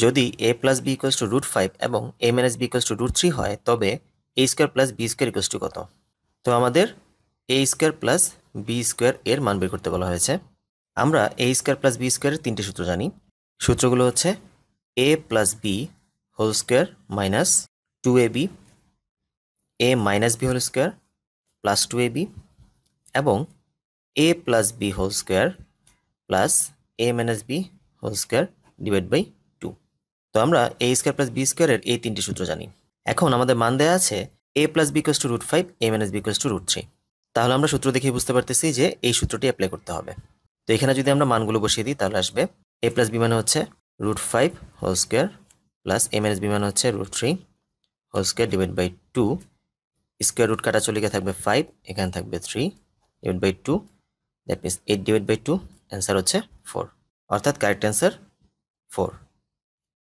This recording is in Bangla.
যদি a plus b equals to √5 এবং a minus b equals to √3 হয় তবে a square plus b square equals to কত? তো আমাদের a square plus b square এর মান বের করতে বলা হয়েছে। আমরা a স্কোয়ার প্লাস বি স্কোয়ারের 3টে সূত্র জানি। সূত্রগুলো হচ্ছে a plus b whole square minus 2ab, a minus b whole square plus 2ab এবং a plus b whole square plus a minus b whole square divide by 2। তো আমরা a স্কোয়ার প্লাস বি স্কোয়ারের এই 3টে সূত্র জানি। এখন আমাদের মান দেওয়া আছে a plus b equals to √5, a minus b equals to √3। তাহলে আমরা সূত্র দেখে বুঝতে পারতেছি যে এই সূত্রটি অ্যাপ্লাই করতে হবে। তো এখানে যদি আমরা মানগুলো বসিয়ে দিই তাহলে আসবে a প্লাস বি মানে হচ্ছে √5 whole square plus a minus b মানে হচ্ছে √3 whole square divide by 2। Square root কাটা চলে গিয়ে থাকবে 5, এখানে থাকবে 3 divide by 2, that means 8 divide by 2, answer হচ্ছে 4। অর্থাৎ কারেক্ট অ্যান্সার 4।